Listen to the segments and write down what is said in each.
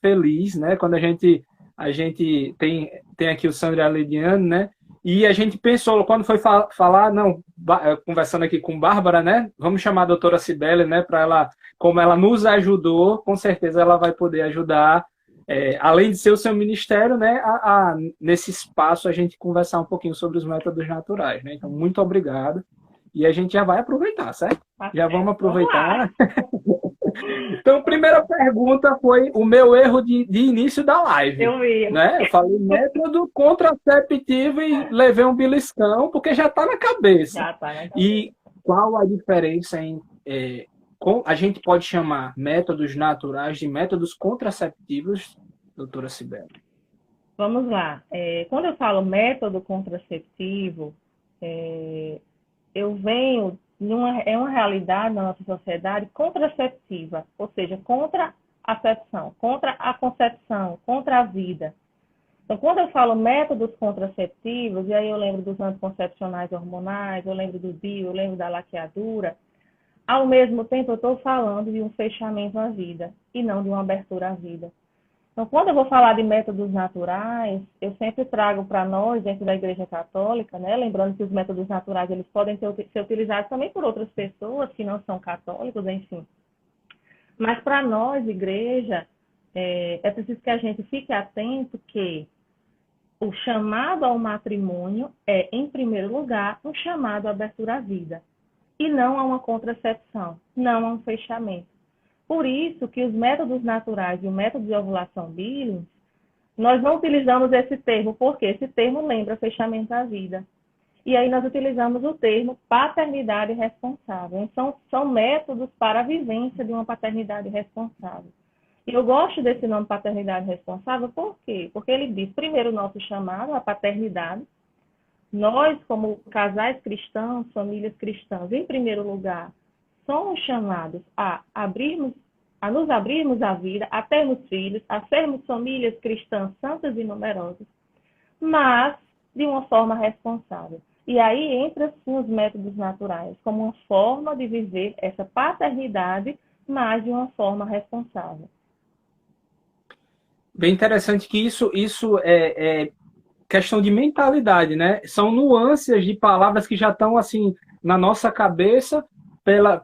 feliz, né? Quando a gente tem aqui o Sandro e a Lidiane, né? E a gente pensou, quando foi falar, não, conversando aqui com Bárbara, né? Vamos chamar a doutora Cibele, né? Para ela, como ela nos ajudou, com certeza ela vai poder ajudar, além de ser o seu ministério, né? Nesse espaço a gente conversar um pouquinho sobre os métodos naturais, né? Então, muito obrigado. E a gente já vai aproveitar, certo? Tá Já vamos certo. Vamos lá. aproveitar. Então, a primeira pergunta foi o meu erro de início da live, Eu vi. né? Eu falei método contraceptivo e levei um beliscão, porque já está na cabeça. Já tá na cabeça. E qual a diferença em... a gente pode chamar métodos naturais de métodos contraceptivos, doutora Cibele? Vamos lá. Quando eu falo método contraceptivo, eu venho é uma realidade na nossa sociedade contraceptiva, ou seja, contra a acepção, contra a concepção, contra a vida. Então, quando eu falo métodos contraceptivos, e aí eu lembro dos anticoncepcionais hormonais, eu lembro do DIU, eu lembro da laqueadura, ao mesmo tempo eu estou falando de um fechamento à vida e não de uma abertura à vida. Então, quando eu vou falar de métodos naturais, eu sempre trago para nós, dentro da Igreja Católica, né, lembrando que os métodos naturais eles podem ser utilizados também por outras pessoas que não são católicos, enfim. Mas para nós, Igreja, é preciso que a gente fique atento que o chamado ao matrimônio é, em primeiro lugar, um chamado à abertura à vida, e não a uma contracepção, não a um fechamento. Por isso que os métodos naturais e o método de ovulação Billings, nós não utilizamos esse termo, porque esse termo lembra fechamento à vida. E aí nós utilizamos o termo paternidade responsável. Então, são métodos para a vivência de uma paternidade responsável. E eu gosto desse nome paternidade responsável, por quê? Porque ele diz, primeiro, o nosso chamado, a paternidade. Nós, como casais cristãos, famílias cristãs, em primeiro lugar, somos chamados a nos abrirmos à vida, a termos filhos, a sermos famílias cristãs santas e numerosas, mas de uma forma responsável. E aí entra sim os métodos naturais, como uma forma de viver essa paternidade, mas de uma forma responsável. Bem interessante que isso é questão de mentalidade, né? São nuances de palavras que já estão assim na nossa cabeça,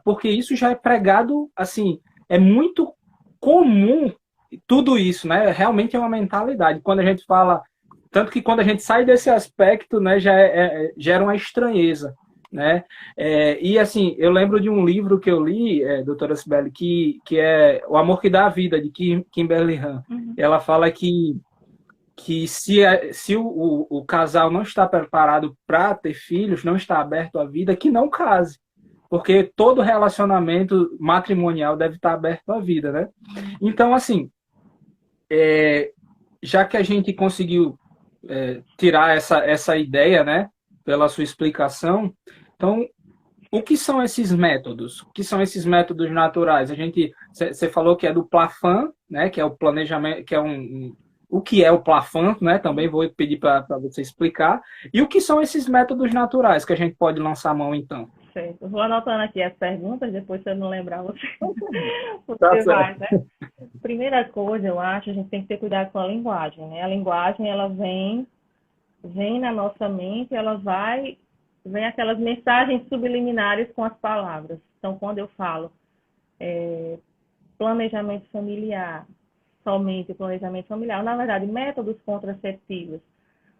porque isso já é pregado assim, é muito comum tudo isso, né? Realmente é uma mentalidade. Quando a gente fala, tanto que quando a gente sai desse aspecto, né, gera uma estranheza, né? E assim, eu lembro de um livro que eu li, doutora Sibeli, que é O Amor que Dá a Vida, de Kimberly Han. Uhum. Ela fala que se o casal não está preparado para ter filhos, não está aberto à vida, que não case. Porque todo relacionamento matrimonial deve estar aberto à vida, né? Então, assim, já que a gente conseguiu tirar essa ideia, né, pela sua explicação, então, o que são esses métodos? O que são esses métodos naturais? Você falou que é do Plafan, né, que é o planejamento, que é o que é o Plafan, né? Também vou pedir para você explicar. E o que são esses métodos naturais que a gente pode lançar a mão, então? Certo. Vou anotando aqui as perguntas, depois se eu não lembrar, Tá você vai, certo. né? Primeira coisa, eu acho, a gente tem que ter cuidado com a linguagem, né? A linguagem, ela vem na nossa mente, vem aquelas mensagens subliminares com as palavras. Então, quando eu falo planejamento familiar, somente planejamento familiar, na verdade, métodos contraceptivos,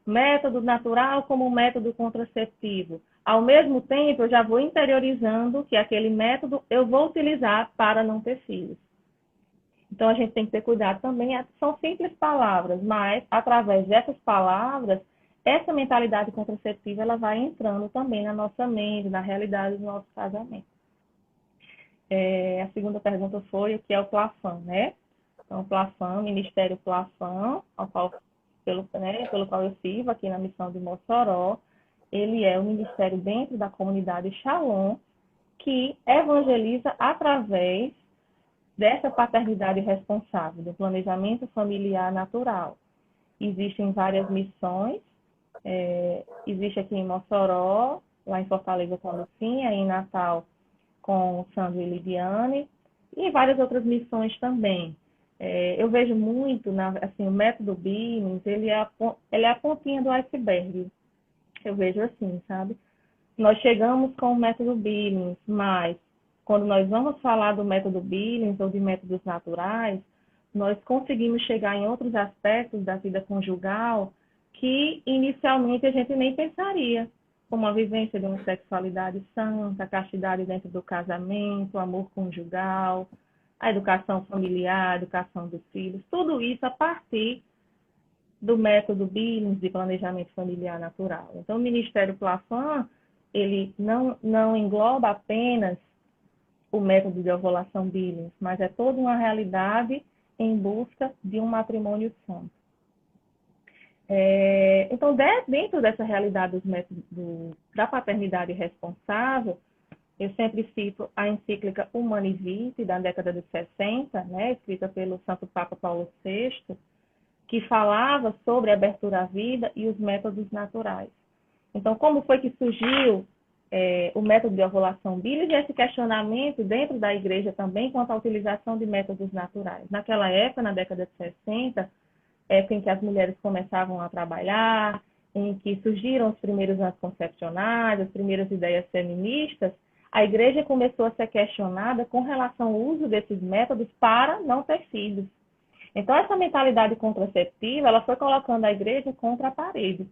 método natural como método contraceptivo. Ao mesmo tempo, eu já vou interiorizando que aquele método eu vou utilizar para não ter filhos. Então, a gente tem que ter cuidado também. São simples palavras, mas através dessas palavras, essa mentalidade contraceptiva ela vai entrando também na nossa mente, na realidade do nosso casamento. A segunda pergunta foi o que é o Plafan, né? Então, o Plafan, Ministério Plafan, pelo qual eu sirvo aqui na missão de Mossoró, ele é o ministério dentro da comunidade Shalom, que evangeliza através dessa paternidade responsável, do planejamento familiar natural. Existem várias missões, existe aqui em Mossoró, lá em Fortaleza com a Lucinha, em Natal com o Sandro e Lidiane, e várias outras missões também. Eu vejo muito, assim, o método Billings, ele é a pontinha do iceberg. Eu vejo assim, sabe? Nós chegamos com o método Billings, mas quando nós vamos falar do método Billings ou de métodos naturais, nós conseguimos chegar em outros aspectos da vida conjugal que inicialmente a gente nem pensaria, como a vivência de uma sexualidade santa, a castidade dentro do casamento, o amor conjugal, a educação familiar, a educação dos filhos, tudo isso a partir do método Billings de planejamento familiar natural. Então, o Ministério Plafan, ele não engloba apenas o método de ovulação Billings, mas é toda uma realidade em busca de um matrimônio santo. Então, dentro dessa realidade dos métodos da paternidade responsável, eu sempre cito a encíclica Humani Vitae, da década de 60, né, escrita pelo Santo Papa Paulo VI, que falava sobre a abertura à vida e os métodos naturais. Então, como foi que surgiu o método de ovulação Billings e esse questionamento dentro da igreja também quanto à utilização de métodos naturais? Naquela época, na década de 60, época em que as mulheres começavam a trabalhar, em que surgiram os primeiros anticoncepcionais, as primeiras ideias feministas, a igreja começou a ser questionada com relação ao uso desses métodos para não ter filhos. Então, essa mentalidade contraceptiva, ela foi colocando a igreja contra a parede.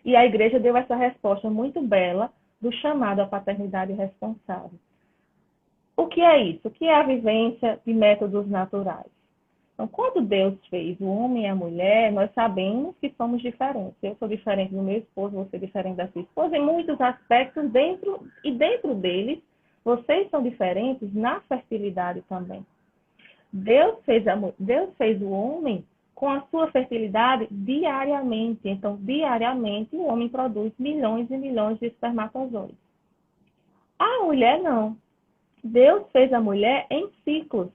E a igreja deu essa resposta muito bela do chamado à paternidade responsável. O que é isso? O que é a vivência de métodos naturais? Então, quando Deus fez o homem e a mulher, nós sabemos que somos diferentes. Eu sou diferente do meu esposo, você é diferente da sua esposa, em muitos aspectos, dentro deles, vocês são diferentes na fertilidade também. Deus fez o homem com a sua fertilidade diariamente. Então, diariamente, o homem produz milhões e milhões de espermatozoides. A mulher não. Deus fez a mulher em ciclos.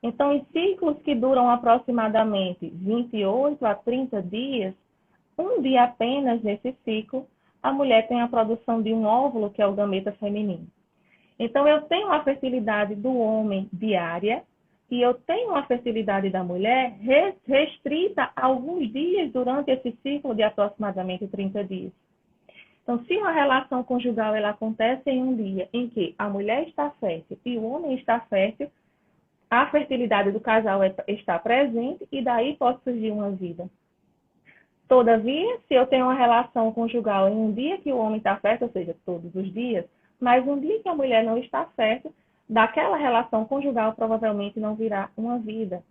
Então, em ciclos que duram aproximadamente 28 a 30 dias, um dia apenas nesse ciclo, a mulher tem a produção de um óvulo, que é o gameta feminino. Então, eu tenho a fertilidade do homem diária e eu tenho a fertilidade da mulher restrita a alguns dias durante esse ciclo de aproximadamente 30 dias. Então, se uma relação conjugal ela acontece em um dia em que a mulher está fértil e o homem está fértil, a fertilidade do casal está presente e daí pode surgir uma vida. Todavia, se eu tenho uma relação conjugal em um dia que o homem está fértil, ou seja, todos os dias, mas um dia que a mulher não está fértil, daquela relação conjugal provavelmente não virá uma vida.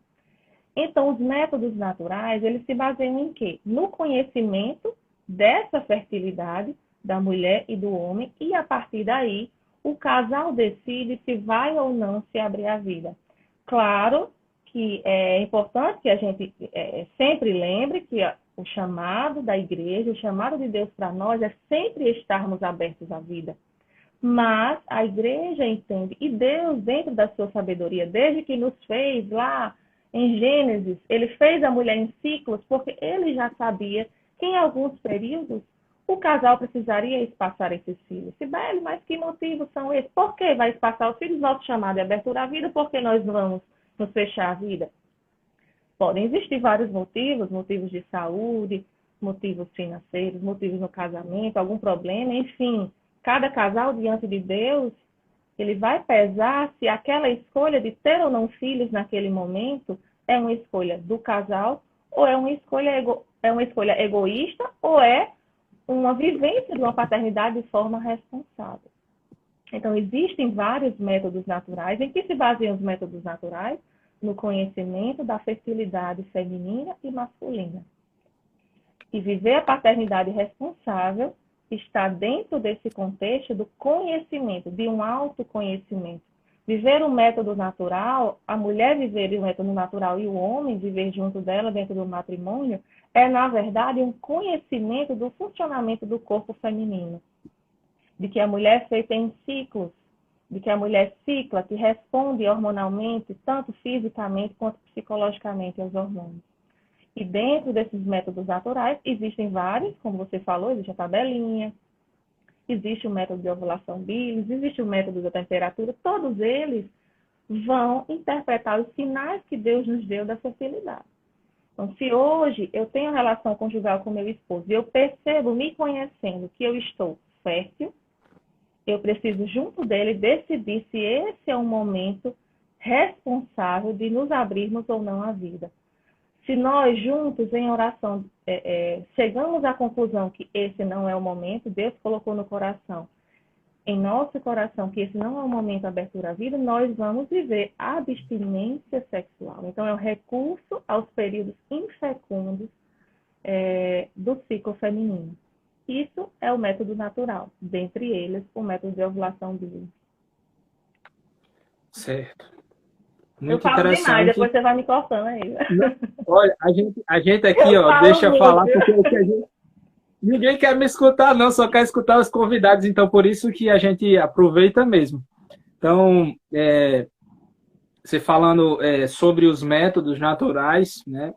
Então, os métodos naturais, eles se baseiam em quê? No conhecimento dessa fertilidade da mulher e do homem, e a partir daí, o casal decide se vai ou não se abrir à vida. Claro que é importante que a gente sempre lembre que o chamado da igreja, o chamado de Deus para nós é sempre estarmos abertos à vida. Mas a igreja entende, e Deus, dentro da sua sabedoria, desde que nos fez lá em Gênesis, ele fez a mulher em ciclos, porque ele já sabia que em alguns períodos o casal precisaria espaçar esses filhos. Sibeli, mas que motivos são esses? Por que vai espaçar os filhos? Nosso chamado é abertura à vida, por que nós vamos nos fechar a vida? Podem existir vários motivos, motivos de saúde, motivos financeiros, motivos no casamento, algum problema, enfim. Cada casal diante de Deus, ele vai pesar se aquela escolha de ter ou não filhos naquele momento é uma escolha do casal ou é uma escolha egoísta ou é uma vivência de uma paternidade de forma responsável. Então, existem vários métodos naturais. Em que se baseiam os métodos naturais? No conhecimento da fertilidade feminina e masculina. E viver a paternidade responsável está dentro desse contexto do conhecimento, de um autoconhecimento. Viver o método natural, a mulher viver o método natural e o homem viver junto dela dentro do matrimônio, é, na verdade, um conhecimento do funcionamento do corpo feminino. De que a mulher é feita em ciclos, de que a mulher cicla, que responde hormonalmente, tanto fisicamente quanto psicologicamente aos hormônios. E dentro desses métodos naturais, existem vários, como você falou, existe a tabelinha, existe o método de ovulação Billings, existe o método da temperatura, todos eles vão interpretar os sinais que Deus nos deu da fertilidade. Então, se hoje eu tenho relação conjugal com meu esposo e eu percebo, me conhecendo, que eu estou fértil, eu preciso, junto dele, decidir se esse é um momento responsável de nos abrirmos ou não à vida. Se nós juntos, em oração, chegamos à conclusão que esse não é o momento, Deus colocou no coração, em nosso coração, que esse não é o momento de abertura à vida, nós vamos viver a abstinência sexual. Então, é um recurso aos períodos infecundos do ciclo feminino. Isso é o método natural, dentre eles, o método de ovulação bíblica. Certo. Eu Muito falo demais, interessante. depois você vai me cortando aí. Olha, a gente aqui, Eu ó, falo deixa eu falar, muito. porque ninguém quer me escutar, não, só quer escutar os convidados, então por isso que a gente aproveita mesmo. Então, você falando sobre os métodos naturais, né?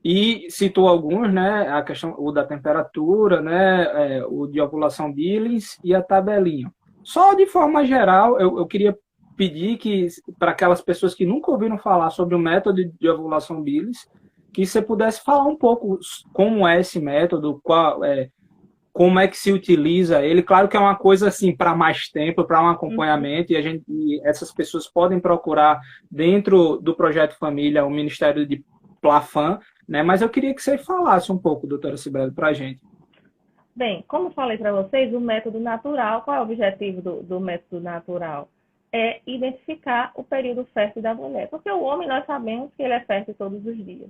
E citou alguns, né? A questão o da temperatura, né? O de ovulação Billings e a tabelinha. Só de forma geral, eu queria pedir que para aquelas pessoas que nunca ouviram falar sobre o método de ovulação Billings, que você pudesse falar um pouco como é esse método, como é que se utiliza ele. Claro que é uma coisa assim para mais tempo, para um acompanhamento, e essas pessoas podem procurar dentro do Projeto Família o Ministério de Plafan, né? Mas eu queria que você falasse um pouco, doutora Cibele, para a gente. Bem, como falei para vocês, o método natural, qual é o objetivo do método natural? É identificar o período fértil da mulher. Porque o homem, nós sabemos que ele é fértil todos os dias.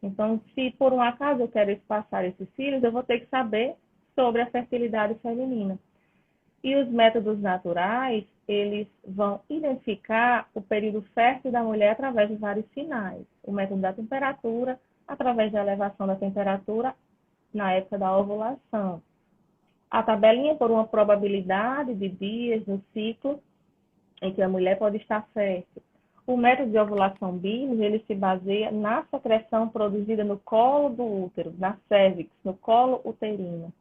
Então, se por um acaso eu quero espaçar esses cílios, eu vou ter que saber sobre a fertilidade feminina. E os métodos naturais, eles vão identificar o período fértil da mulher através de vários sinais. O método da temperatura, através da elevação da temperatura na época da ovulação. A tabelinha por uma probabilidade de dias no ciclo em que a mulher pode estar fértil. O método de ovulação Billings, ele se baseia na secreção produzida no colo do útero, na cervix, no colo uterino.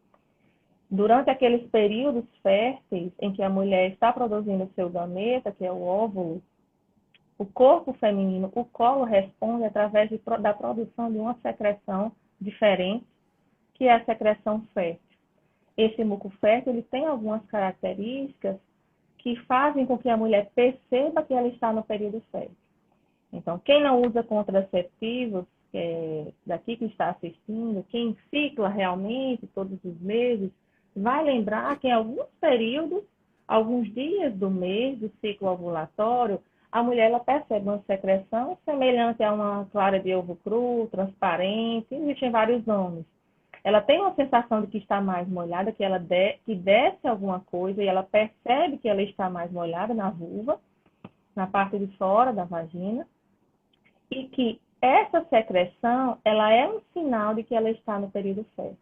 Durante aqueles períodos férteis em que a mulher está produzindo o seu gameta, que é o óvulo, o corpo feminino, o colo, responde através da produção de uma secreção diferente, que é a secreção fértil. Esse muco fértil ele tem algumas características que fazem com que a mulher perceba que ela está no período fértil. Então, quem não usa contraceptivos, daqui que está assistindo, quem cicla realmente todos os meses, vai lembrar que em alguns períodos, alguns dias do mês do ciclo ovulatório, a mulher ela percebe uma secreção semelhante a uma clara de ovo cru, transparente, existem vários nomes. Ela tem uma sensação de que está mais molhada, que desce alguma coisa e ela percebe que ela está mais molhada na vulva, na parte de fora da vagina, e que essa secreção ela é um sinal de que ela está no período fértil.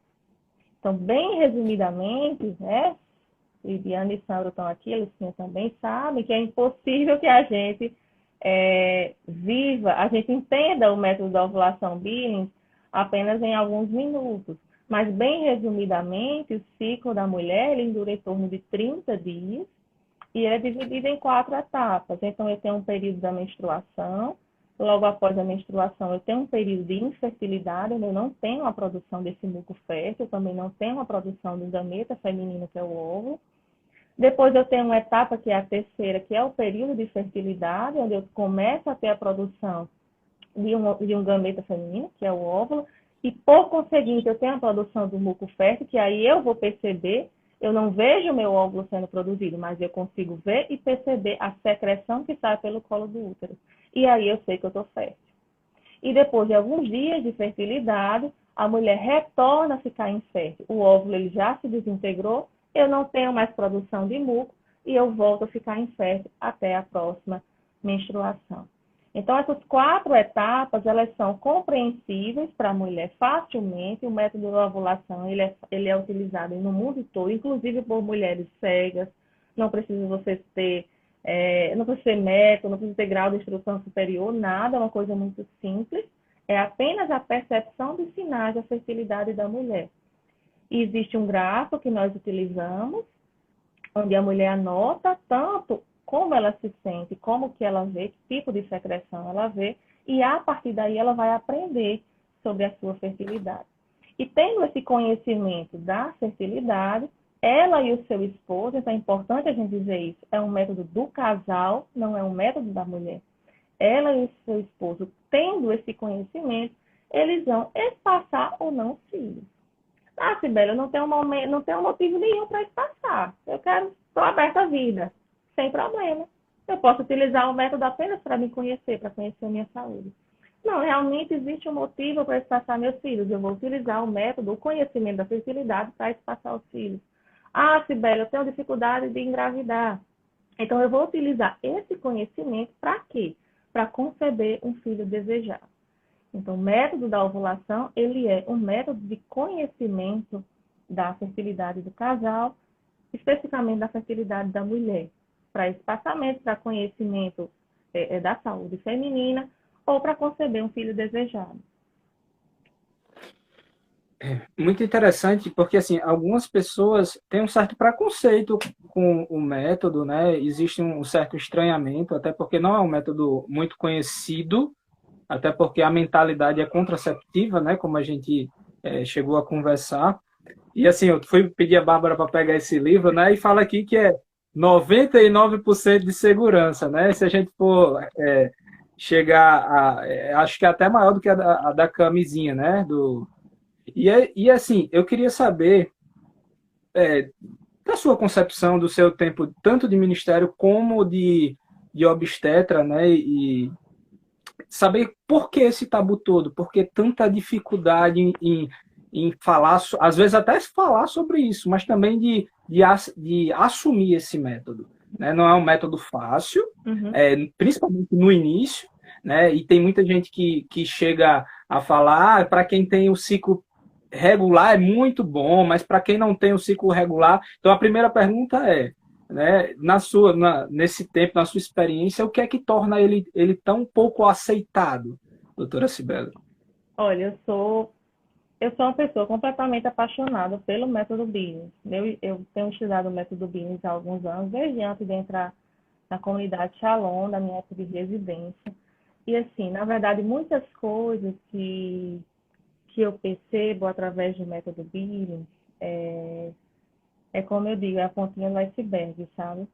Então, bem resumidamente, né, Lidiane e Sandro estão aqui, a Lucinha também sabem que é impossível que a gente a gente entenda o método da ovulação Billings apenas em alguns minutos. Mas, bem resumidamente, o ciclo da mulher ele dura em torno de 30 dias e ele é dividido em 4 etapas. Então, eu tenho um período da menstruação, logo após a menstruação eu tenho um período de infertilidade, onde eu não tenho a produção desse muco fértil, eu também não tenho a produção do gameta feminino, que é o óvulo. Depois eu tenho uma etapa, que é a terceira, que é o período de fertilidade, onde eu começo a ter a produção de um gameta feminino, que é o óvulo, e por conseguinte eu tenho a produção do muco fértil, que aí eu vou perceber, eu não vejo o meu óvulo sendo produzido, mas eu consigo ver e perceber a secreção que sai pelo colo do útero. E aí eu sei que eu estou fértil. E depois de alguns dias de fertilidade, a mulher retorna a ficar infértil. O óvulo ele já se desintegrou, eu não tenho mais produção de muco e eu volto a ficar infértil até a próxima menstruação. Então, essas 4 etapas, elas são compreensíveis para a mulher facilmente. O método de ovulação, ele é utilizado no mundo todo, inclusive por mulheres cegas. Não precisa você ter, não precisa ser método, não precisa ter grau de instrução superior, nada, é uma coisa muito simples. É apenas a percepção dos sinais da fertilidade da mulher. E existe um gráfico que nós utilizamos, onde a mulher anota tanto como ela se sente, como que ela vê, que tipo de secreção ela vê, e a partir daí ela vai aprender sobre a sua fertilidade. E tendo esse conhecimento da fertilidade, ela e o seu esposo, então é importante a gente dizer isso, é um método do casal, não é um método da mulher. Ela e o seu esposo, tendo esse conhecimento, eles vão espaçar ou não os filhos. Ah, Sibeli, eu não tenho motivo nenhum para espaçar. Eu estou aberta à vida, sem problema. Eu posso utilizar o método apenas para me conhecer, para conhecer a minha saúde. Não, realmente existe um motivo para espaçar meus filhos. Eu vou utilizar o método, o conhecimento da fertilidade para espaçar os filhos. Ah, Sibeli, eu tenho dificuldade de engravidar. Então, eu vou utilizar esse conhecimento para quê? Para conceber um filho desejado. Então, o método da ovulação, ele é um método de conhecimento da fertilidade do casal, especificamente da fertilidade da mulher, para espaçamento, para conhecimento da saúde feminina ou para conceber um filho desejado. Muito interessante, porque assim, algumas pessoas têm um certo preconceito com o método, né? Existe um certo estranhamento, até porque não é um método muito conhecido, até porque a mentalidade é contraceptiva, né? Como a gente chegou a conversar. E assim, eu fui pedir a Bárbara para pegar esse livro, né? E fala aqui que é 99% de segurança, né? Se a gente for chegar a, acho que é até maior do que a da camisinha, né? E assim, eu queria saber da sua concepção, do seu tempo, tanto de ministério como de obstetra, né? E saber por que esse tabu todo, por que tanta dificuldade em falar, às vezes até falar sobre isso, mas também de assumir esse método. Né? Não é um método fácil, principalmente no início, né? E tem muita gente que chega a falar, para quem tem o ciclo regular é muito bom, mas para quem não tem o ciclo regular, então a primeira pergunta é, né, nesse tempo, na sua experiência, o que é que torna ele tão pouco aceitado, doutora Cibele? Olha, eu sou uma pessoa completamente apaixonada pelo método Billings. Eu tenho estudado o método Billings há alguns anos, desde antes de entrar na comunidade Shalom, da minha época de residência. E assim, na verdade, muitas coisas que eu percebo através do método Billings é como eu digo, é a pontinha do iceberg, sabe?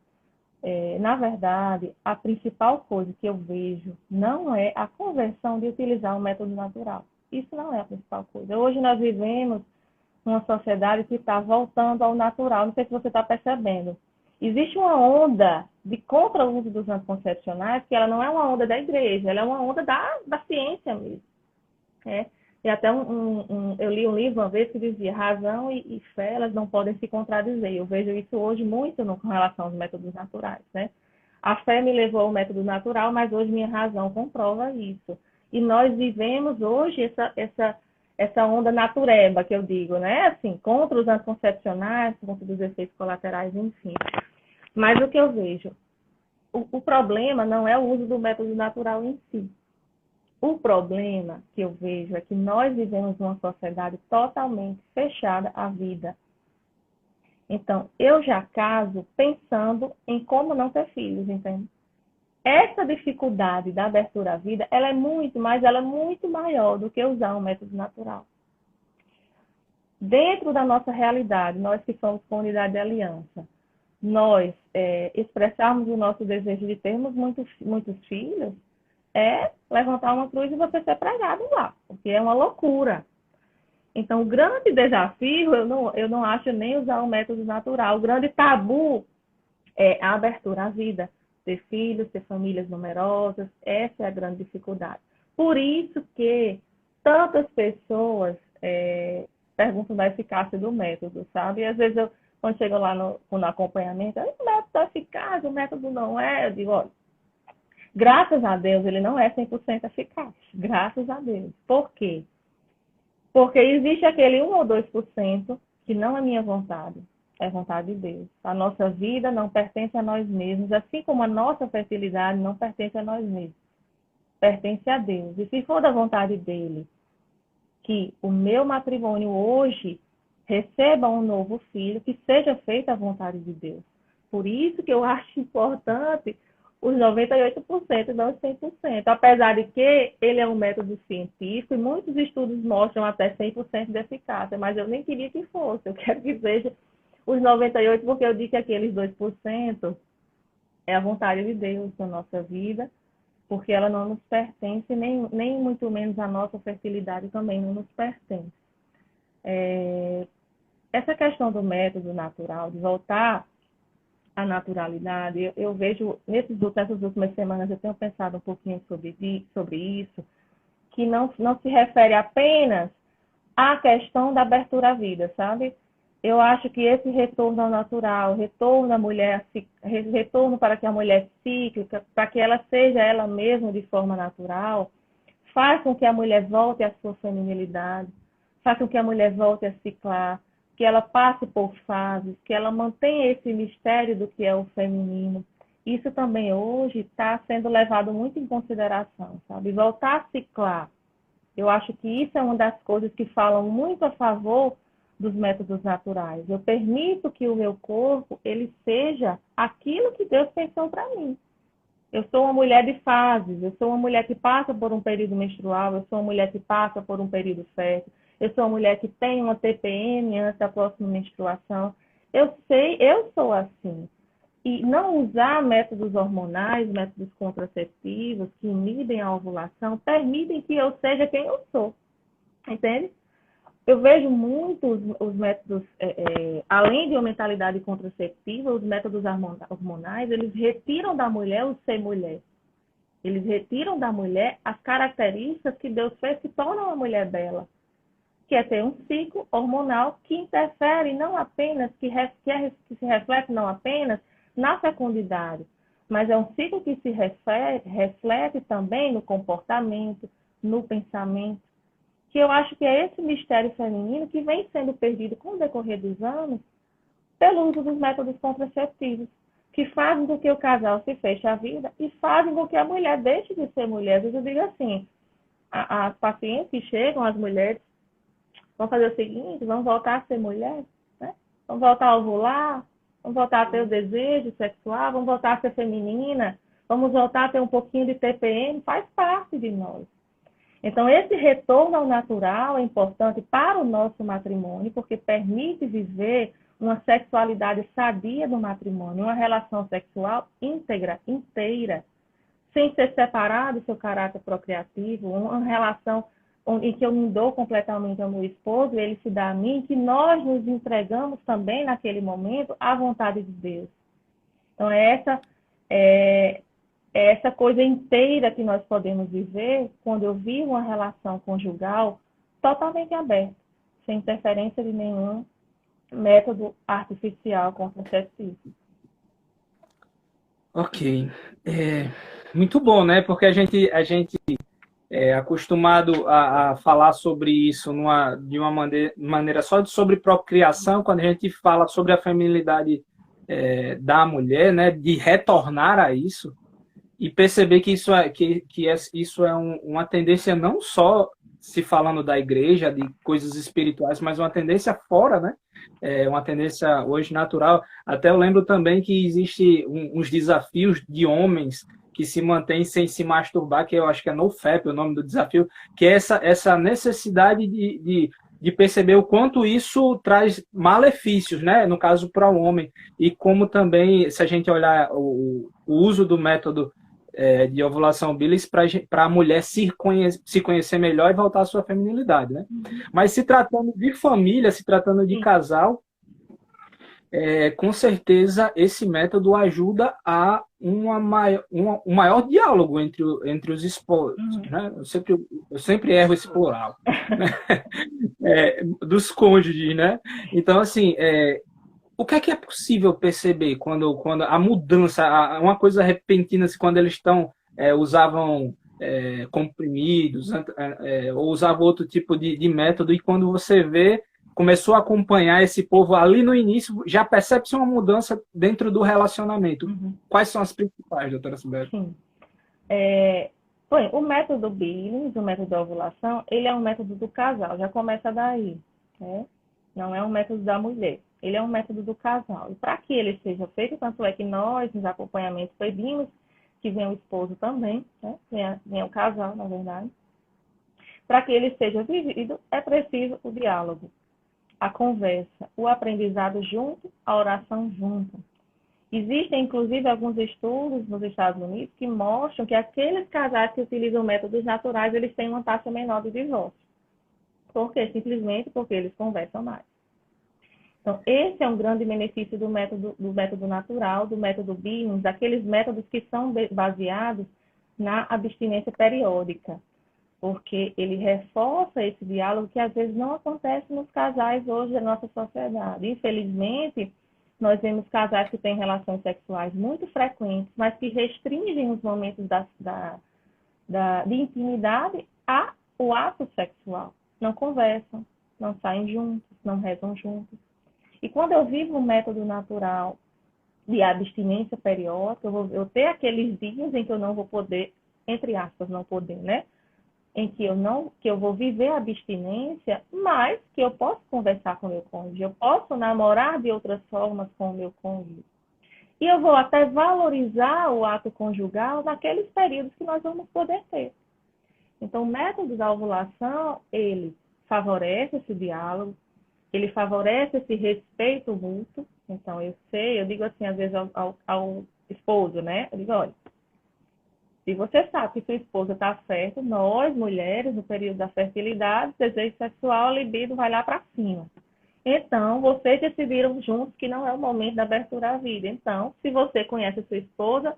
Na verdade, a principal coisa que eu vejo não é a conversão de utilizar o método natural. Isso não é a principal coisa. Hoje nós vivemos numa sociedade que está voltando ao natural. Não sei se você está percebendo. Existe uma onda de contra o uso dos anticoncepcionais, que ela não é uma onda da igreja, ela é uma onda da ciência mesmo. Né? E até eu li um livro uma vez que dizia razão e fé, elas não podem se contradizer. Eu vejo isso hoje muito com relação aos métodos naturais. Né? A fé me levou ao método natural, mas hoje minha razão comprova isso. E nós vivemos hoje essa onda natureba, que eu digo, né? Assim, contra os anticoncepcionais, contra os efeitos colaterais, enfim. Mas o que eu vejo? O problema não é o uso do método natural em si. O problema que eu vejo é que nós vivemos numa sociedade totalmente fechada à vida. Então, eu já caso pensando em como não ter filhos, entende? Essa dificuldade da abertura à vida, ela é muito maior do que usar um método natural. Dentro da nossa realidade, nós que somos comunidade de aliança, nós expressarmos o nosso desejo de termos muitos filhos, é levantar uma cruz e você ser pregado lá, porque é uma loucura. Então, o grande desafio, eu não acho nem usar o método natural. O grande tabu é a abertura à vida. Ter filhos, ter famílias numerosas, essa é a grande dificuldade. Por isso que tantas pessoas perguntam da eficácia do método, sabe? E às vezes, quando chego lá no acompanhamento, o método é eficaz, o método não é. Eu digo, olha, graças a Deus, ele não é 100% eficaz. Graças a Deus. Por quê? Porque existe aquele 1 ou 2% que não é minha vontade, é vontade de Deus. A nossa vida não pertence a nós mesmos, assim como a nossa fertilidade não pertence a nós mesmos. Pertence a Deus. E se for da vontade dele que o meu matrimônio hoje receba um novo filho, que seja feita a vontade de Deus. Por isso que eu acho importante os 98% e não os 100%. Apesar de que ele é um método científico e muitos estudos mostram até 100% de eficácia, mas eu nem queria que fosse. Eu quero que seja os 98%, porque eu digo que aqueles 2% é a vontade de Deus na nossa vida, porque ela não nos pertence, nem muito menos a nossa fertilidade também não nos pertence. Essa questão do método natural, de voltar à naturalidade, eu vejo, nessas últimas semanas, eu tenho pensado um pouquinho sobre isso, que não se refere apenas à questão da abertura à vida, sabe? Eu acho que esse retorno ao natural, retorno à mulher, retorno para que a mulher cíclica, para que ela seja ela mesma de forma natural, faz com que a mulher volte à sua feminilidade, faz com que a mulher volte a ciclar, que ela passe por fases, que ela mantenha esse mistério do que é o feminino. Isso também hoje está sendo levado muito em consideração, sabe? Voltar a ciclar. Eu acho que isso é uma das coisas que falam muito a favor dos métodos naturais. Eu permito que o meu corpo ele seja aquilo que Deus pensou para mim. Eu sou uma mulher de fases, eu sou uma mulher que passa por um período menstrual, eu sou uma mulher que passa por um período fértil, eu sou uma mulher que tem uma TPM antes da próxima menstruação. Eu sou assim. E não usar métodos hormonais, métodos contraceptivos que inibem a ovulação, permitem que eu seja quem eu sou. Entende? Eu vejo muito os métodos, além de uma mentalidade contraceptiva, os métodos hormonais, eles retiram da mulher o ser mulher. Eles retiram da mulher as características que Deus fez que tornam a mulher bela, que é ter um ciclo hormonal que interfere não apenas, que se reflete não apenas na fecundidade, mas é um ciclo que se reflete também no comportamento, no pensamento, que eu acho que é esse mistério feminino que vem sendo perdido com o decorrer dos anos pelo uso dos métodos contraceptivos, que fazem com que o casal se feche a vida e fazem com que a mulher deixe de ser mulher. Às vezes eu digo assim, as pacientes que chegam, as mulheres, vão fazer o seguinte, vão voltar a ser mulher, né? Vão voltar a ovular, vão voltar a ter o desejo sexual, vão voltar a ser feminina, vamos voltar a ter um pouquinho de TPM, faz parte de nós. Então, esse retorno ao natural é importante para o nosso matrimônio, porque permite viver uma sexualidade sadia no matrimônio, uma relação sexual íntegra, inteira, sem ser separado do seu caráter procriativo, uma relação em que eu me dou completamente ao meu esposo, ele se dá a mim, que nós nos entregamos também naquele momento à vontade de Deus. Então, é essa coisa inteira que nós podemos viver quando eu vivo uma relação conjugal totalmente aberta, sem interferência de nenhum método artificial contraceptivo. Ok. Muito bom, né? Porque a gente é acostumado a falar sobre isso de uma maneira só sobre procriação, quando a gente fala sobre a feminilidade da mulher, né? De retornar a isso e perceber que isso é uma tendência não só se falando da igreja, de coisas espirituais, mas uma tendência fora, né? Uma tendência hoje natural. Até eu lembro também que existe uns desafios de homens que se mantêm sem se masturbar, que eu acho que é NoFap o nome do desafio, que é essa necessidade de perceber o quanto isso traz malefícios, né? No caso, para o homem. E como também, se a gente olhar o uso do método de ovulação bilis para a mulher se conhecer melhor e voltar à sua feminilidade, né? Mas se tratando de família, se tratando de casal, com certeza esse método ajuda a um maior diálogo entre os esposos, né? Eu sempre erro esse plural, né? Dos cônjuges, né? Então, assim, o que é possível perceber quando a mudança, uma coisa repentina, assim, quando eles usavam comprimidos, ou usavam outro tipo de método, e quando você vê, começou a acompanhar esse povo ali no início, já percebe-se uma mudança dentro do relacionamento. Quais são as principais, doutora Sibeli? Sim. O método Billings, o método da ovulação, ele é um método do casal, já começa daí, né? Não é um método da mulher. Ele é um método do casal. E para que ele seja feito, tanto é que nós, nos acompanhamentos, pedimos que venha o esposo também, né? Venha o casal, na verdade. Para que ele seja vivido, é preciso o diálogo, a conversa, o aprendizado junto, a oração junto. Existem, inclusive, alguns estudos nos Estados Unidos que mostram que aqueles casais que utilizam métodos naturais, eles têm uma taxa menor de divórcio. Por quê? Simplesmente porque eles conversam mais. Então, esse é um grande benefício do método natural, do método Billings, daqueles métodos que são baseados na abstinência periódica, porque ele reforça esse diálogo que às vezes não acontece nos casais hoje da nossa sociedade. Infelizmente, nós vemos casais que têm relações sexuais muito frequentes, mas que restringem os momentos de intimidade ao ato sexual. Não conversam, não saem juntos, não rezam juntos. E quando eu vivo um método natural de abstinência periódica, eu ter aqueles dias em que eu não vou poder, entre aspas, não poder, né? Em que eu vou viver a abstinência, mas que eu posso conversar com o meu cônjuge, eu posso namorar de outras formas com o meu cônjuge. E eu vou até valorizar o ato conjugal naqueles períodos que nós vamos poder ter. Então, o método da ovulação, ele favorece esse diálogo, ele favorece esse respeito mútuo. Então, eu digo assim, às vezes, ao esposo, né? Eu digo, olha, se você sabe que sua esposa está certa, nós, mulheres, no período da fertilidade, desejo sexual, a libido vai lá para cima. Então, vocês decidiram juntos que não é o momento da abertura à vida. Então, se você conhece a sua esposa,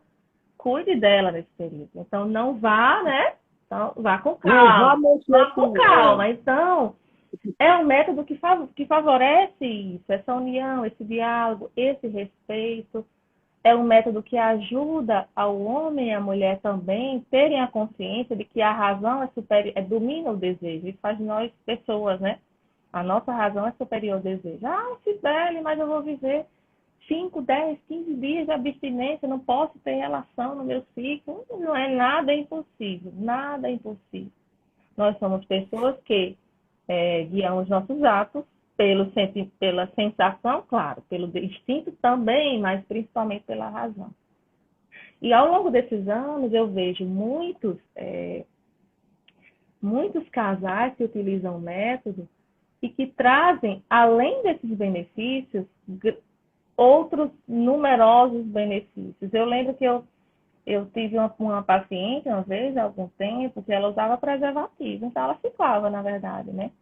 cuide dela nesse período. Então, não vá, né? Então, vá com calma. Vá com calma. Então, é um método que favorece isso, essa união, esse diálogo, esse respeito. É um método que ajuda ao homem e à mulher também terem a consciência de que a razão domina o desejo. Isso faz de nós pessoas, né? A nossa razão é superior ao desejo. Ah, Cibele, mas eu vou viver 5, 10, 15 dias de abstinência, não posso ter relação no meu ciclo. Não é nada impossível, nada impossível. Nós somos pessoas que guiamos nossos atos pela sensação, claro, pelo instinto também, mas principalmente pela razão. E ao longo desses anos eu vejo muitos casais que utilizam o método e que trazem, além desses benefícios, outros numerosos benefícios. Eu lembro que eu tive uma paciente uma vez, há algum tempo, que ela usava preservativo, então ela ficava, na verdade, né?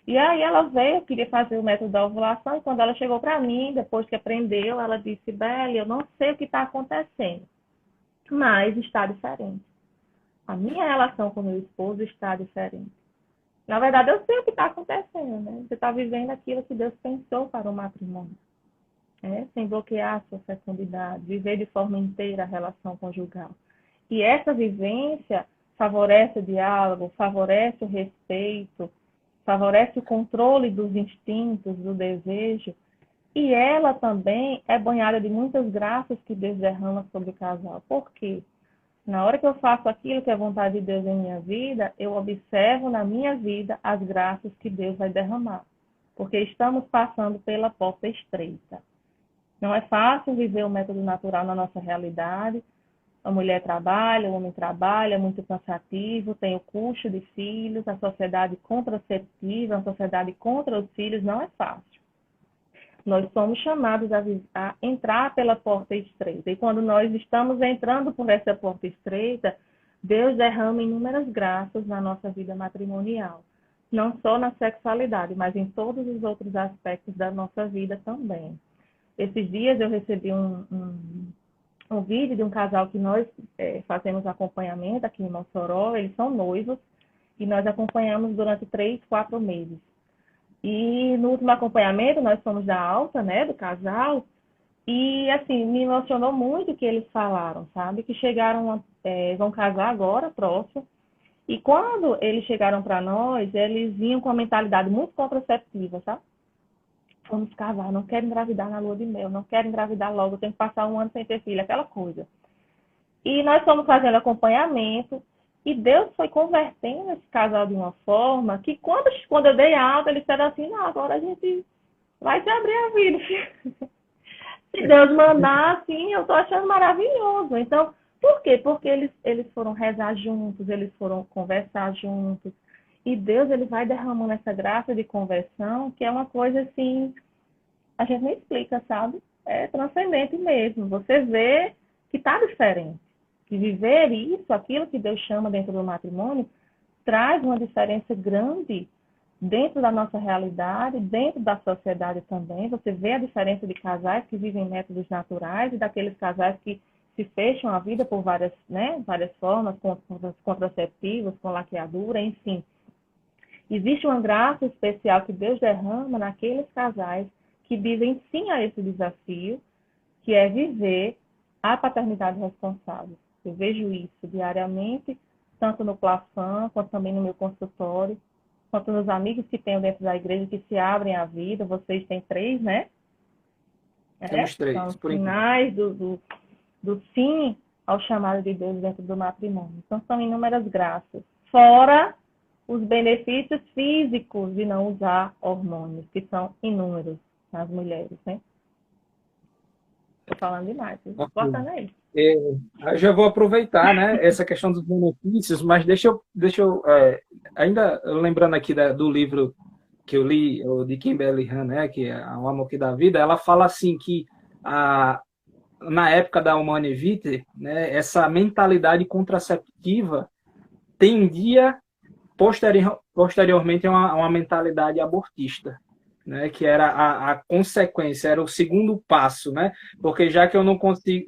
E aí ela veio, queria fazer o método da ovulação, e quando ela chegou para mim, depois que aprendeu, ela disse, Beli, eu não sei o que está acontecendo, mas está diferente. A minha relação com meu esposo está diferente. Na verdade, eu sei o que está acontecendo, né? Você está vivendo aquilo que Deus pensou para o matrimônio. Sem bloquear a sua fecundidade, viver de forma inteira a relação conjugal. E essa vivência favorece o diálogo, favorece o respeito, favorece o controle dos instintos, do desejo, e ela também é banhada de muitas graças que Deus derrama sobre o casal. Por quê? Na hora que eu faço aquilo que é vontade de Deus em minha vida, eu observo na minha vida as graças que Deus vai derramar, porque estamos passando pela porta estreita. Não é fácil viver o método natural na nossa realidade. A mulher trabalha, o homem trabalha, é muito cansativo, tem o custo de filhos, a sociedade contraceptiva, a sociedade contra os filhos, não é fácil. Nós somos chamados a entrar pela porta estreita. E quando nós estamos entrando por essa porta estreita, Deus derrama inúmeras graças na nossa vida matrimonial. Não só na sexualidade, mas em todos os outros aspectos da nossa vida também. Esses dias eu recebi um vídeo de um casal que nós fazemos acompanhamento aqui em Mossoró. Eles são noivos e nós acompanhamos durante 3, 4 meses. E no último acompanhamento nós fomos dar alta, né, do casal, e assim, me emocionou muito o que eles falaram, sabe? Que vão casar agora, próximo, e quando eles chegaram para nós, eles vinham com uma mentalidade muito contraceptiva, sabe? Vamos casar, não quero engravidar na lua de mel, não quero engravidar logo, eu tenho que passar 1 ano sem ter filho, aquela coisa. E nós fomos fazendo acompanhamento, e Deus foi convertendo esse casal de uma forma que quando eu dei alta, eles disseram assim, não, agora vai se abrir a vida. Se Deus mandar, assim, eu estou achando maravilhoso. Então, por quê? Porque eles foram rezar juntos, eles foram conversar juntos. E Deus, ele vai derramando essa graça de conversão, que é uma coisa assim, a gente não explica, sabe? É transcendente mesmo. Você vê que está diferente. Que viver isso, aquilo que Deus chama dentro do matrimônio, traz uma diferença grande dentro da nossa realidade, dentro da sociedade também. Você vê a diferença de casais que vivem métodos naturais e daqueles casais que se fecham a vida por várias, né, várias formas, com contraceptivos, com laqueadura, enfim. Existe uma graça especial que Deus derrama naqueles casais que vivem sim a esse desafio, que é viver a paternidade responsável. Eu vejo isso diariamente, tanto no Plafam, quanto também no meu consultório, quanto nos amigos que tenho dentro da igreja que se abrem à vida. Vocês têm 3, né? Temos São três, os por enquanto. sinais do sim ao chamado de Deus dentro do matrimônio. Então, são inúmeras graças. Fora os benefícios físicos de não usar hormônios, que são inúmeros nas mulheres, né? Estou falando demais, Ok. cortando aí. É, eu já vou aproveitar, né, essa questão dos benefícios, mas ainda lembrando aqui do livro que eu li, o de Kimberly Han, né, que é O Amor que dá Vida, ela fala assim que a, na época da Humane Vitae, né, essa mentalidade contraceptiva tendia posteriormente a uma mentalidade abortista, né, que era a consequência, era o segundo passo, né, porque já que eu não consigo,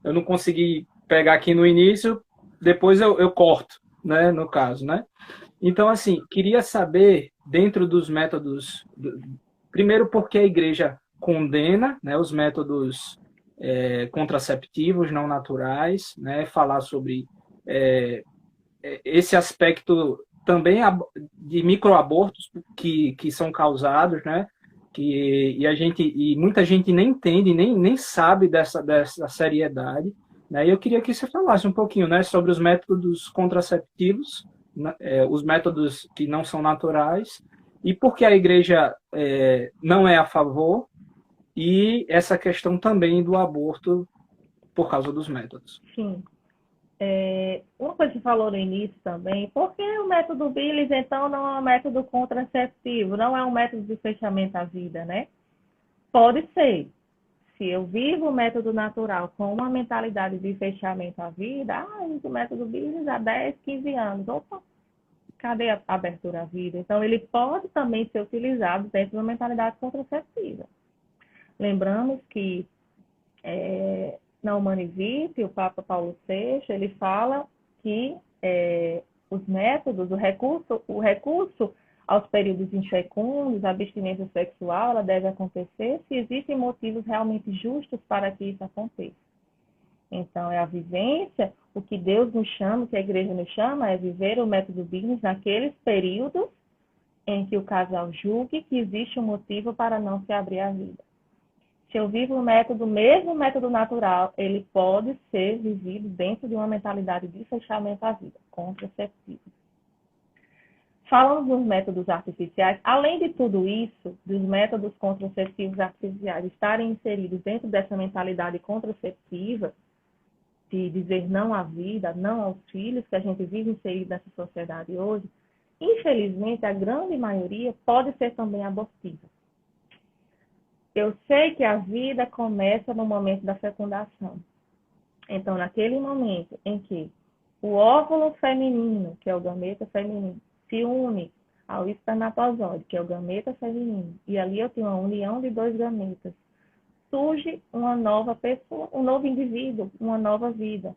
eu não consegui pegar aqui no início, depois eu corto, né, no caso, né. Então, assim, queria saber, dentro dos métodos, primeiro, porque a igreja condena, né, os métodos contraceptivos não naturais, né, falar sobre é, esse aspecto também de microabortos que são causados, né, e muita gente nem entende, nem sabe dessa seriedade, né, e eu queria que você falasse um pouquinho, né, sobre os métodos contraceptivos, né, os métodos que não são naturais, e por que a igreja não é a favor, e essa questão também do aborto por causa dos métodos. Sim. Uma coisa que você falou no início também, por que o método Billis, então, não é um método contraceptivo, não é um método de fechamento à vida, né? Pode ser. Se eu vivo o método natural com uma mentalidade de fechamento à vida, o método Billis há 10, 15 anos. Opa, cadê a abertura à vida? Então, ele pode também ser utilizado dentro de uma mentalidade contraceptiva. Lembramos que na Humane Vitae, o Papa Paulo VI, ele fala que os métodos, o recurso aos períodos infecundos, a abstinência sexual, ela deve acontecer se existem motivos realmente justos para que isso aconteça. Então, é a vivência, o que Deus nos chama, o que a igreja nos chama, é viver o método Billings naqueles períodos em que o casal julgue que existe um motivo para não se abrir à vida. Se eu vivo o método, mesmo o método natural, ele pode ser vivido dentro de uma mentalidade de fechamento à vida, contraceptiva. Falando dos métodos artificiais, além de tudo isso, dos métodos contraceptivos artificiais estarem inseridos dentro dessa mentalidade contraceptiva, de dizer não à vida, não aos filhos, que a gente vive inserido nessa sociedade hoje, infelizmente, a grande maioria pode ser também abortiva. Eu sei que a vida começa no momento da fecundação. Então, naquele momento em que o óvulo feminino, que é o gameta feminino, se une ao espermatozoide, que é o gameta feminino, e ali eu tenho uma união de 2 gametas, surge uma nova pessoa, um novo indivíduo, uma nova vida.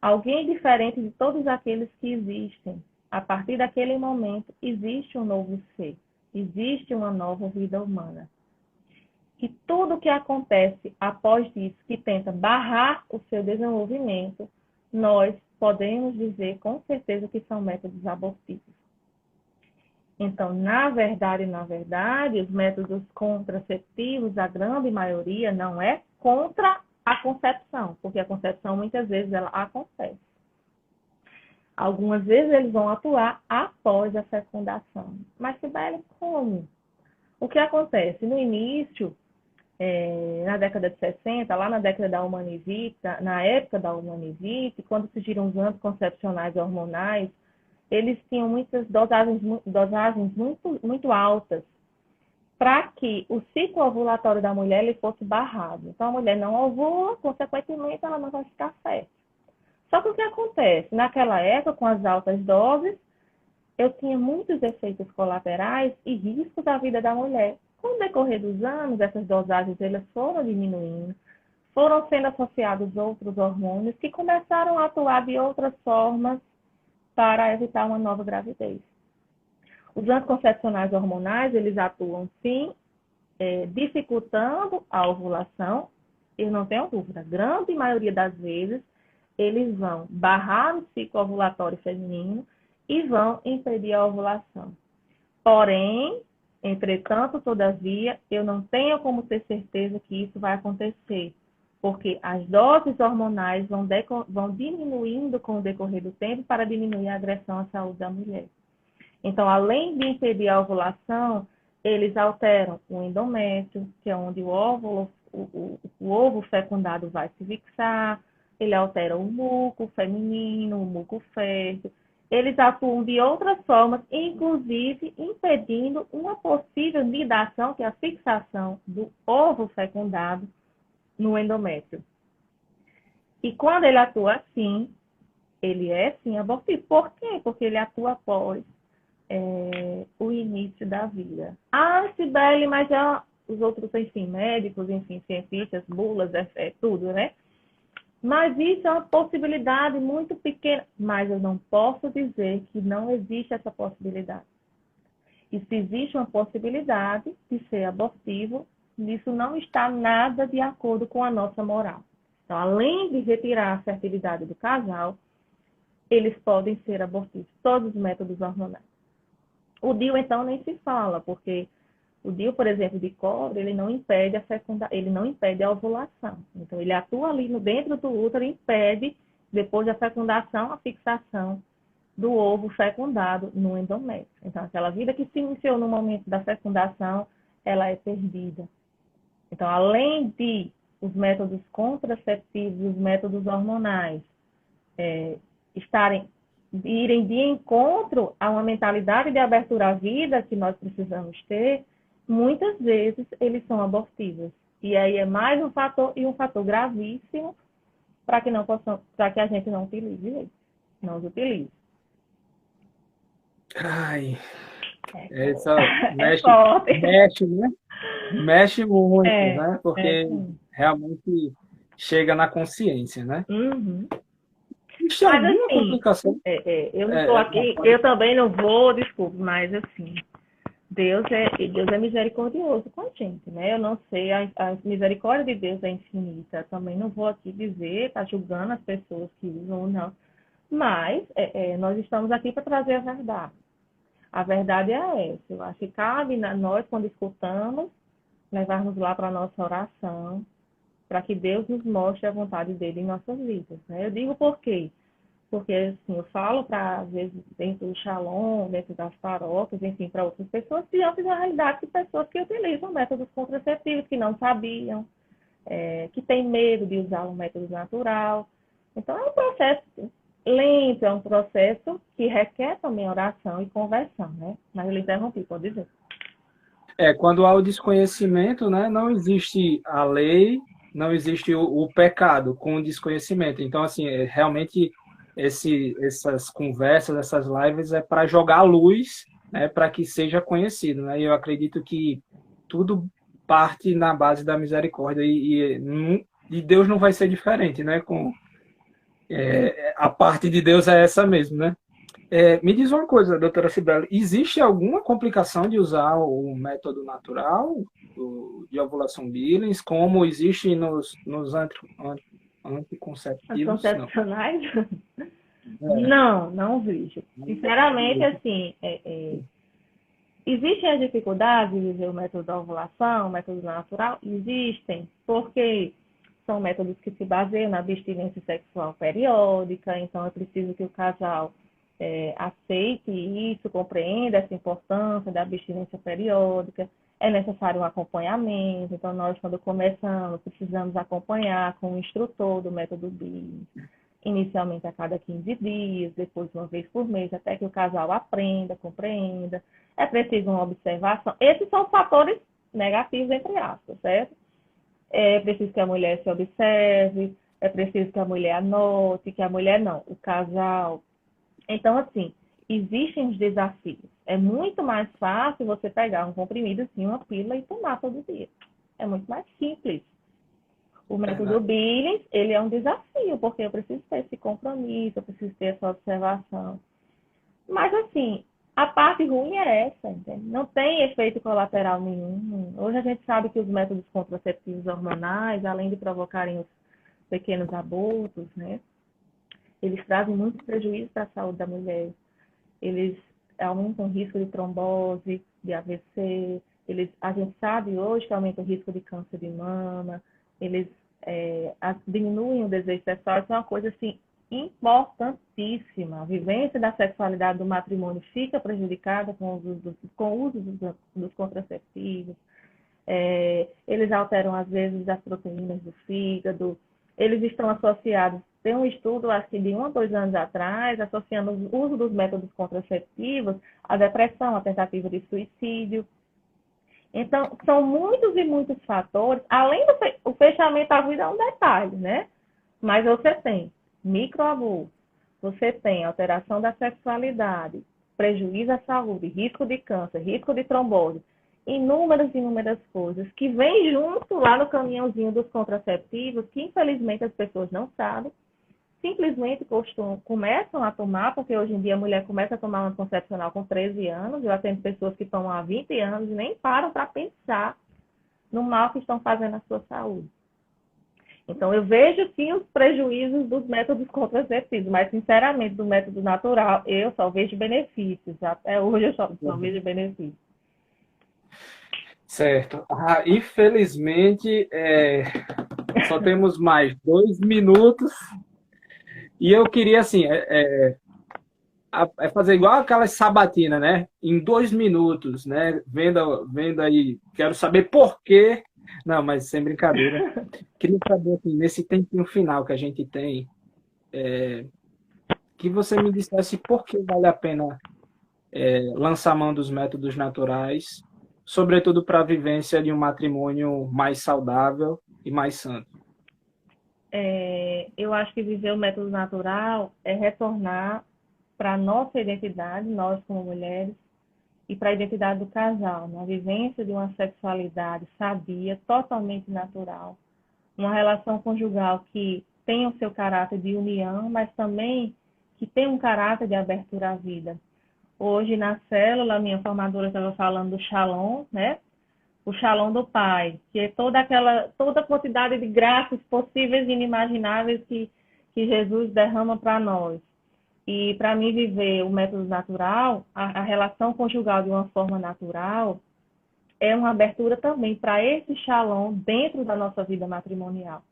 Alguém diferente de todos aqueles que existem. A partir daquele momento, existe um novo ser, existe uma nova vida humana. E tudo que acontece após isso, que tenta barrar o seu desenvolvimento, nós podemos dizer com certeza que são métodos abortivos. Então, na verdade, os métodos contraceptivos, a grande maioria, não é contra a concepção, porque a concepção muitas vezes ela acontece. Algumas vezes eles vão atuar após a fecundação. Mas, Sibeli, como? O que acontece? No início, na década de 60, lá na década da Humanivite, na época da Humanivite, quando surgiram os anticoncepcionais hormonais, eles tinham muitas dosagens muito altas para que o ciclo ovulatório da mulher ele fosse barrado. Então, a mulher não ovula, consequentemente, ela não vai ficar fértil. Só que o que acontece? Naquela época, com as altas doses, eu tinha muitos efeitos colaterais e riscos da vida da mulher. Com o decorrer dos anos, essas dosagens elas foram diminuindo, foram sendo associados outros hormônios que começaram a atuar de outras formas para evitar uma nova gravidez. Os anticoncepcionais hormonais, eles atuam, sim, dificultando a ovulação. Eu não tenho dúvida, a grande maioria das vezes, eles vão barrar o ciclo ovulatório feminino e vão impedir a ovulação. Porém, entretanto, todavia, eu não tenho como ter certeza que isso vai acontecer, porque as doses hormonais vão diminuindo com o decorrer do tempo para diminuir a agressão à saúde da mulher. Então, além de impedir a ovulação, eles alteram o endométrio, que é onde o ovo fecundado vai se fixar, ele altera o muco feminino, o muco fértil. Eles atuam de outras formas, inclusive impedindo uma possível nidação, que é a fixação do ovo fecundado no endométrio. E quando ele atua assim, ele é sim abortivo. Por quê? Porque ele atua após o início da vida. Ah, Cibele, mas já os outros, enfim, médicos, enfim, cientistas, bulas, tudo, né? Mas isso é uma possibilidade muito pequena. Mas eu não posso dizer que não existe essa possibilidade. E se existe uma possibilidade de ser abortivo, isso não está nada de acordo com a nossa moral. Então, além de retirar a fertilidade do casal, eles podem ser abortivos, todos os métodos hormonais. O DIU, então, nem se fala, porque o DIU, por exemplo, de cobre, ele não impede ele não impede a ovulação. Então, ele atua ali dentro do útero e impede, depois da fecundação, a fixação do ovo fecundado no endométrio. Então, aquela vida que se iniciou no momento da fecundação, ela é perdida. Então, além de os métodos contraceptivos, os métodos hormonais, irem de encontro a uma mentalidade de abertura à vida que nós precisamos ter, muitas vezes eles são abortivos. E aí é mais um fator, e um fator gravíssimo, para que a gente não utilize, não os utilize. Ai, essa forte. mexe, né? Mexe muito, né? Porque realmente chega na consciência, né? Uhum. Existe Mas alguma assim, complicação? eu não estou aqui, eu também não vou, desculpe, mas assim, Deus é misericordioso com a gente, né? Eu não sei, a misericórdia de Deus é infinita. Também não vou aqui dizer, tá julgando as pessoas que usam ou não. Mas nós estamos aqui para trazer a verdade. A verdade é essa. Eu acho que cabe nós, quando escutamos, levarmos lá para a nossa oração, para que Deus nos mostre a vontade dele em nossas vidas, né? Eu digo por quê? Porque, assim, eu falo para, às vezes, dentro do Shalom, dentro das paróquias, enfim, para outras pessoas, diante da realidade de pessoas que utilizam métodos contraceptivos, que não sabiam, que têm medo de usar um método natural. Então, é um processo lento, é um processo que requer também oração e conversão, né? Mas eu lhe interrompi, pode dizer. Quando há o desconhecimento, né, não existe a lei, não existe o pecado com o desconhecimento. Então, assim, realmente essas conversas, essas lives é para jogar luz, né, para que seja conhecido, né? E eu acredito que tudo parte na base da misericórdia e Deus não vai ser diferente, né? A parte de Deus é essa mesmo, né? Me diz uma coisa, doutora Cibele, existe alguma complicação de usar o método natural de ovulação Billings, como existe nos anticonceptivos? Anticoncepcionais? Não, não vejo. Sinceramente, assim, existem as dificuldades de usar o método da ovulação, o método natural? Existem, porque são métodos que se baseiam na abstinência sexual periódica, então é preciso que o casal aceite isso, compreenda essa importância da abstinência periódica. É necessário um acompanhamento, então nós, quando começamos, precisamos acompanhar com o instrutor do método Billings, inicialmente a cada 15 dias, depois uma vez por mês, até que o casal aprenda, compreenda. É preciso uma observação. Esses são fatores negativos, entre aspas, certo? É preciso que a mulher se observe, é preciso que a mulher anote, que a mulher não, o casal. Então, assim, existem os desafios. É muito mais fácil você pegar um comprimido, assim, uma pílula e tomar todo dia. É muito mais simples. O método Billings, ele é um desafio, porque eu preciso ter esse compromisso, eu preciso ter essa observação. Mas, assim, a parte ruim é essa, entende? Não tem efeito colateral nenhum. Hoje a gente sabe que os métodos contraceptivos hormonais, além de provocarem os pequenos abortos, né, eles trazem muito prejuízo para a saúde da mulher. Eles aumentam o risco de trombose, de AVC. A gente sabe hoje que aumenta o risco de câncer de mama. Eles diminuem o desejo sexual. Isso é uma coisa, assim, importantíssima. A vivência da sexualidade do matrimônio fica prejudicada com o uso dos contraceptivos. Eles alteram, às vezes, as proteínas do fígado. Eles estão associados. Tem um estudo, acho que de 1 a 2 anos atrás, associando o uso dos métodos contraceptivos à depressão, à tentativa de suicídio. Então, são muitos e muitos fatores. Além do fechamento da vida é um detalhe, né? Mas você tem microabuso, você tem alteração da sexualidade, prejuízo à saúde, risco de câncer, risco de trombose, inúmeras coisas que vêm junto lá no caminhãozinho dos contraceptivos, que infelizmente as pessoas não sabem, simplesmente começam a tomar, porque hoje em dia a mulher começa a tomar um anticoncepcional com 13 anos, eu atendo pessoas que tomam há 20 anos e nem param para pensar no mal que estão fazendo à sua saúde. Então, eu vejo sim os prejuízos dos métodos contraceptivos, mas, sinceramente, do método natural, eu só vejo benefícios. Até hoje eu só vejo benefícios. Certo. Infelizmente, só temos mais 2 minutos. E eu queria, assim, fazer igual aquelas sabatinas, né? Em 2 minutos, né? Vendo aí, quero saber por quê. Não, mas sem brincadeira. Queria saber, assim, nesse tempinho final que a gente tem, que você me dissesse por que vale a pena lançar mão dos métodos naturais, sobretudo para a vivência de um matrimônio mais saudável e mais santo. Eu acho que viver o método natural é retornar para a nossa identidade, nós como mulheres, e para a identidade do casal, na vivência de uma sexualidade sadia, totalmente natural, uma relação conjugal que tenha o seu caráter de união, mas também que tenha um caráter de abertura à vida. Hoje, na célula, a minha formadora estava falando do Shalom, né? O Shalom do Pai, que é toda a quantidade de graças possíveis e inimagináveis que Jesus derrama para nós. E para mim viver o método natural, a relação conjugal de uma forma natural, é uma abertura também para esse Shalom dentro da nossa vida matrimonial.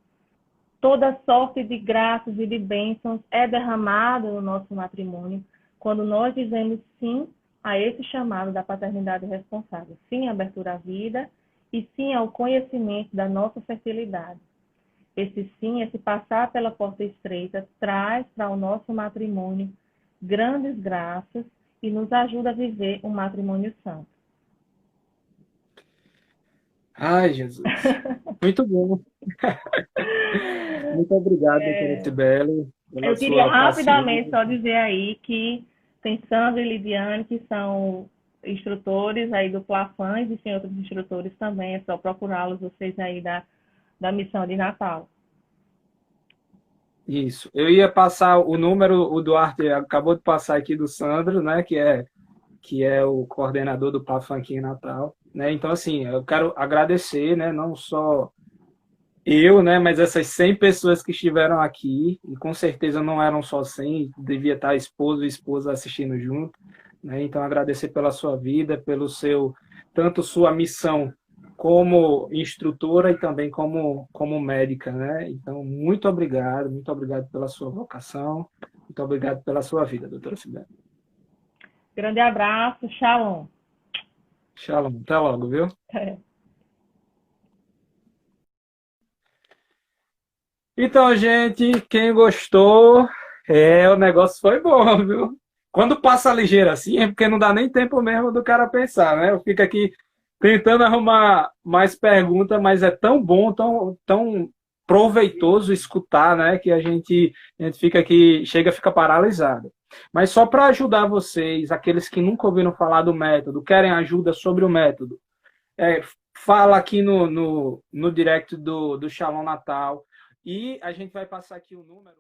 Toda sorte de graças e de bênçãos é derramada no nosso matrimônio quando nós dizemos sim a esse chamado da paternidade responsável. Sim à abertura à vida e sim ao conhecimento da nossa fertilidade. Esse sim, esse passar pela porta estreita, traz para o nosso matrimônio grandes graças e nos ajuda a viver um matrimônio santo. Ai, Jesus. Muito bom. Muito obrigado, doutora Cibele. Eu queria rapidamente só dizer aí que tem Sandra e Lidiane, que são instrutores aí do Plafan, e existem outros instrutores também, é só procurá-los, vocês aí da missão de Natal. Isso. Eu ia passar o número, o Duarte acabou de passar aqui do Sandro, né, que é o coordenador do Plafan aqui em Natal, né? Então, assim, eu quero agradecer, né, não só eu, né, mas essas 100 pessoas que estiveram aqui, e com certeza não eram só 100, devia estar esposo e esposa assistindo junto, né? Então, agradecer pela sua vida, tanto sua missão como instrutora e também como médica, né? Então, muito obrigado pela sua vocação, Muito obrigado pela sua vida, doutora Sibeli. Grande abraço, shalom. Shalom. Até logo, viu? Então, gente, quem gostou, o negócio foi bom, viu? Quando passa ligeiro assim, é porque não dá nem tempo mesmo do cara pensar, né? Eu fico aqui tentando arrumar mais perguntas, mas é tão bom, tão proveitoso escutar, né? Que a gente fica aqui, chega a ficar paralisado. Mas só para ajudar vocês, aqueles que nunca ouviram falar do método, querem ajuda sobre o método, é, fala aqui no direct do Shalom Natal. E a gente vai passar aqui o número.